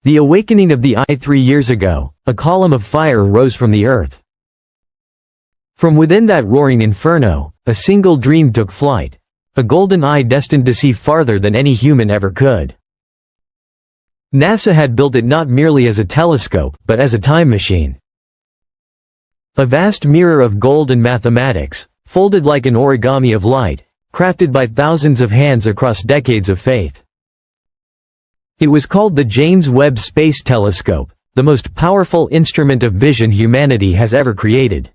The awakening of the eye 3 years ago, a column of fire rose from the earth. From within that roaring inferno, a single dream took flight, a golden eye destined to see farther than any human ever could. NASA had built it not merely as a telescope, but as a time machine. A vast mirror of gold and mathematics, folded like an origami of light, crafted by thousands of hands across decades of faith. It was called the James Webb Space Telescope, the most powerful instrument of vision humanity has ever created.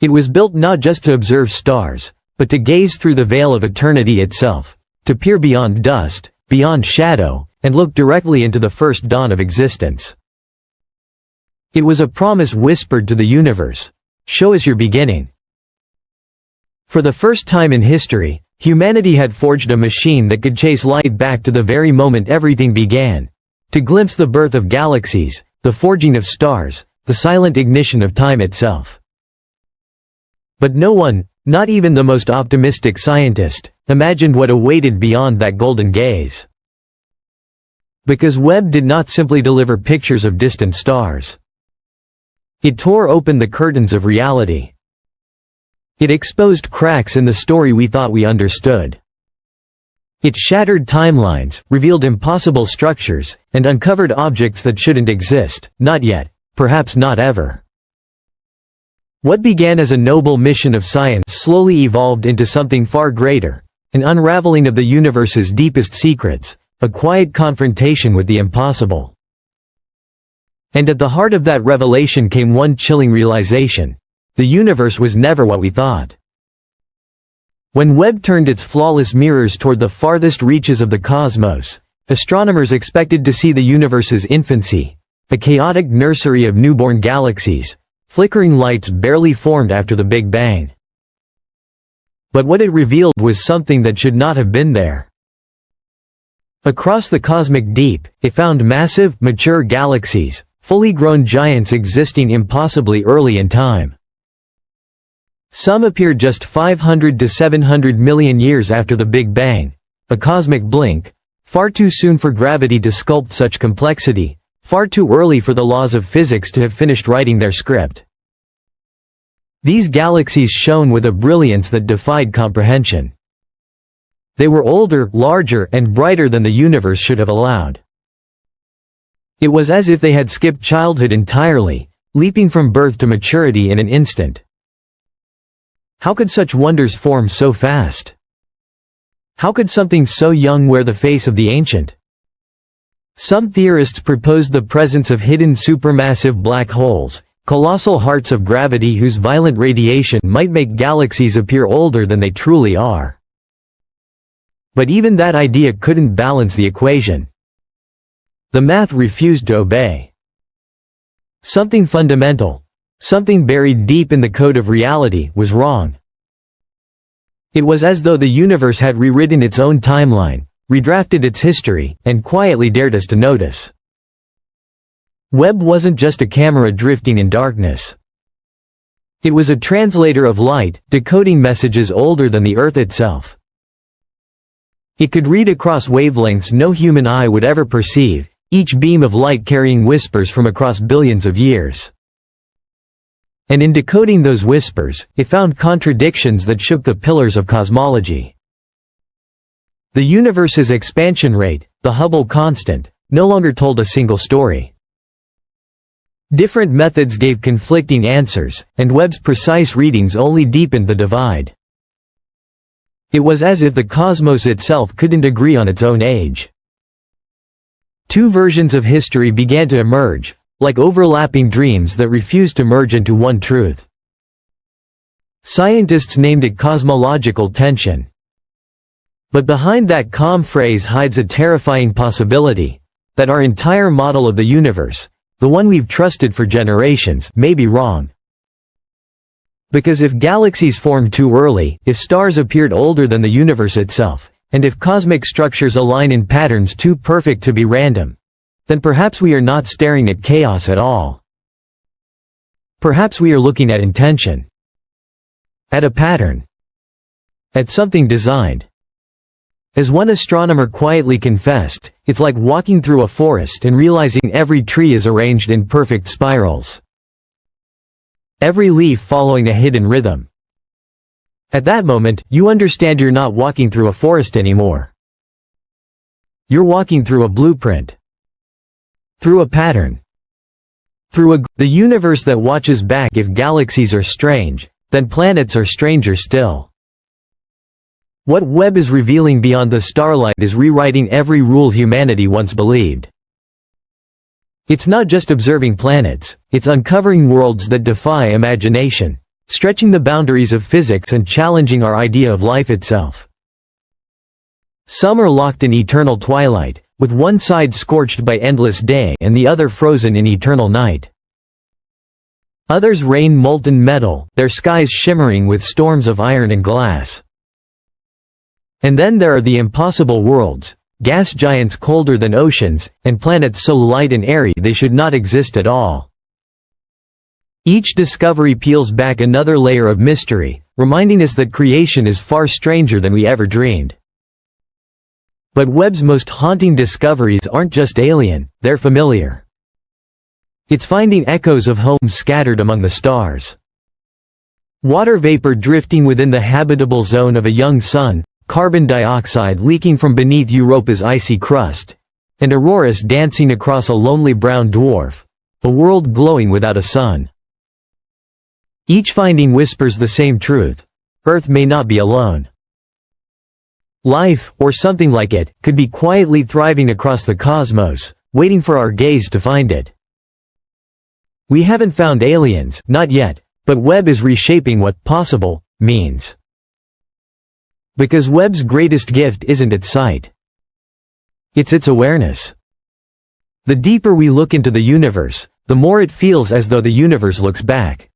It was built not just to observe stars, but to gaze through the veil of eternity itself, to peer beyond dust, beyond shadow, and look directly into the first dawn of existence. It was a promise whispered to the universe: show us your beginning. For the first time in history, humanity had forged a machine that could chase light back to the very moment everything began, to glimpse the birth of galaxies, the forging of stars, the silent ignition of time itself. But no one, not even the most optimistic scientist, imagined what awaited beyond that golden gaze. Because Webb did not simply deliver pictures of distant stars. It tore open the curtains of reality. It exposed cracks in the story we thought we understood. It shattered timelines, revealed impossible structures, and uncovered objects that shouldn't exist, not yet, perhaps not ever. What began as a noble mission of science slowly evolved into something far greater, an unraveling of the universe's deepest secrets, a quiet confrontation with the impossible. And at the heart of that revelation came one chilling realization: the universe was never what we thought. When Webb turned its flawless mirrors toward the farthest reaches of the cosmos, astronomers expected to see the universe's infancy, a chaotic nursery of newborn galaxies, flickering lights barely formed after the Big Bang. But what it revealed was something that should not have been there. Across the cosmic deep, it found massive, mature galaxies, fully grown giants existing impossibly early in time. Some appeared just 500 to 700 million years after the Big Bang, a cosmic blink, far too soon for gravity to sculpt such complexity, far too early for the laws of physics to have finished writing their script. These galaxies shone with a brilliance that defied comprehension. They were older, larger, and brighter than the universe should have allowed. It was as if they had skipped childhood entirely, leaping from birth to maturity in an instant. How could such wonders form so fast? How could something so young wear the face of the ancient? Some theorists proposed the presence of hidden supermassive black holes, colossal hearts of gravity whose violent radiation might make galaxies appear older than they truly are. But even that idea couldn't balance the equation. The math refused to obey. Something fundamental, something buried deep in the code of reality, was wrong. It was as though the universe had rewritten its own timeline, redrafted its history, and quietly dared us to notice. Webb wasn't just a camera drifting in darkness. It was a translator of light, decoding messages older than the Earth itself. It could read across wavelengths no human eye would ever perceive, each beam of light carrying whispers from across billions of years. And in decoding those whispers, it found contradictions that shook the pillars of cosmology. The universe's expansion rate, the Hubble constant, no longer told a single story. Different methods gave conflicting answers, and Webb's precise readings only deepened the divide. It was as if the cosmos itself couldn't agree on its own age. Two versions of history began to emerge, like overlapping dreams that refused to merge into one truth. Scientists named it cosmological tension. But behind that calm phrase hides a terrifying possibility, that our entire model of the universe, the one we've trusted for generations, may be wrong. Because if galaxies formed too early, if stars appeared older than the universe itself, and if cosmic structures align in patterns too perfect to be random, then perhaps we are not staring at chaos at all. Perhaps we are looking at intention. At a pattern. At something designed. As one astronomer quietly confessed, It's like walking through a forest and realizing every tree is arranged in perfect spirals. Every leaf following a hidden rhythm. At that moment, you understand you're not walking through a forest anymore. You're walking through a blueprint. Through a pattern. The universe that watches back. If galaxies are strange, then planets are stranger still. What Webb is revealing beyond the starlight is rewriting every rule humanity once believed. It's not just observing planets, it's uncovering worlds that defy imagination, stretching the boundaries of physics and challenging our idea of life itself. Some are locked in eternal twilight, with one side scorched by endless day and the other frozen in eternal night. Others rain molten metal, their skies shimmering with storms of iron and glass. And then there are the impossible worlds, gas giants colder than oceans, and planets so light and airy they should not exist at all. Each discovery peels back another layer of mystery, reminding us that creation is far stranger than we ever dreamed. But Webb's most haunting discoveries aren't just alien, they're familiar. It's finding echoes of home scattered among the stars. Water vapor drifting within the habitable zone of a young sun, carbon dioxide leaking from beneath Europa's icy crust, and auroras dancing across a lonely brown dwarf, a world glowing without a sun. Each finding whispers the same truth: Earth may not be alone. Life, or something like it, could be quietly thriving across the cosmos, waiting for our gaze to find it. We haven't found aliens, not yet, but Webb is reshaping what possible means. Because Webb's greatest gift isn't its sight. It's its awareness. The deeper we look into the universe, the more it feels as though the universe looks back.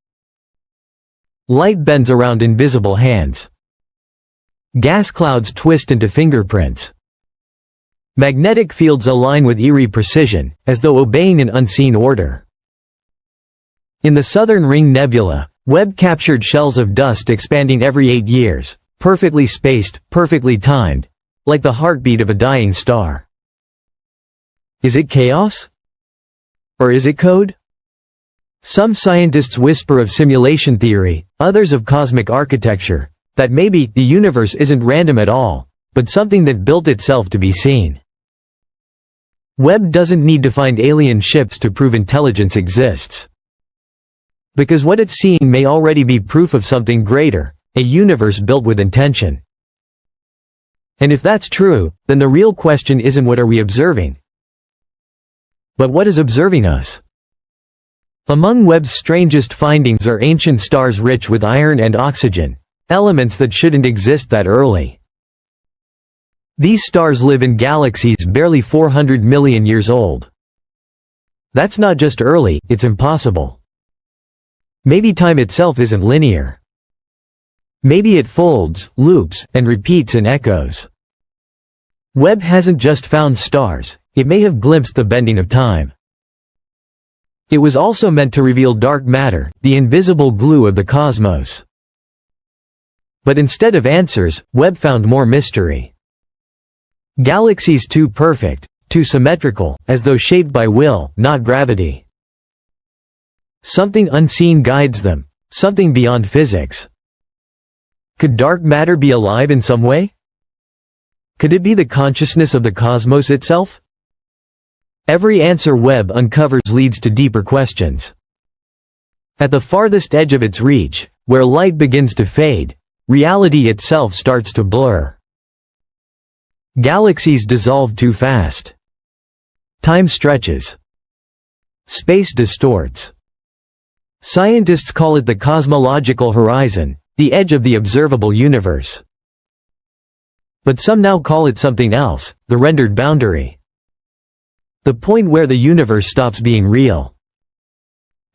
Light bends around invisible hands. Gas clouds twist into fingerprints. Magnetic fields align with eerie precision, as though obeying an unseen order. In the Southern Ring Nebula, Webb captured shells of dust expanding every 8 years, perfectly spaced, perfectly timed, like the heartbeat of a dying star. Is it chaos? Or is it code? Some scientists whisper of simulation theory, others of cosmic architecture, that maybe the universe isn't random at all, but something that built itself to be seen. Webb doesn't need to find alien ships to prove intelligence exists. Because what it's seeing may already be proof of something greater, a universe built with intention. And if that's true, then the real question isn't what are we observing, but what is observing us? Among Webb's strangest findings are ancient stars rich with iron and oxygen, elements that shouldn't exist that early. These stars live in galaxies barely 400 million years old. That's not just early, it's impossible. Maybe time itself isn't linear. Maybe it folds, loops, and repeats in echoes. Webb hasn't just found stars, it may have glimpsed the bending of time. It was also meant to reveal dark matter, the invisible glue of the cosmos. But instead of answers, Webb found more mystery. Galaxies too perfect, too symmetrical, as though shaped by will, not gravity. Something unseen guides them, something beyond physics. Could dark matter be alive in some way? Could it be the consciousness of the cosmos itself? Every answer Webb uncovers leads to deeper questions. At the farthest edge of its reach, where light begins to fade, reality itself starts to blur. Galaxies dissolve too fast. Time stretches. Space distorts. Scientists call it the cosmological horizon, the edge of the observable universe. But some now call it something else, the rendered boundary. The point where the universe stops being real.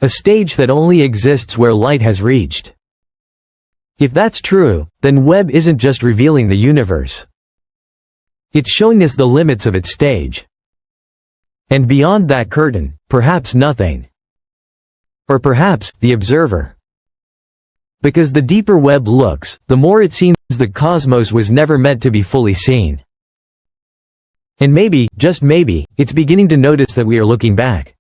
A stage that only exists where light has reached. If that's true, then Webb isn't just revealing the universe. It's showing us the limits of its stage. And beyond that curtain, perhaps nothing. Or perhaps, the observer. Because the deeper Webb looks, the more it seems the cosmos was never meant to be fully seen. And maybe, just maybe, it's beginning to notice that we are looking back.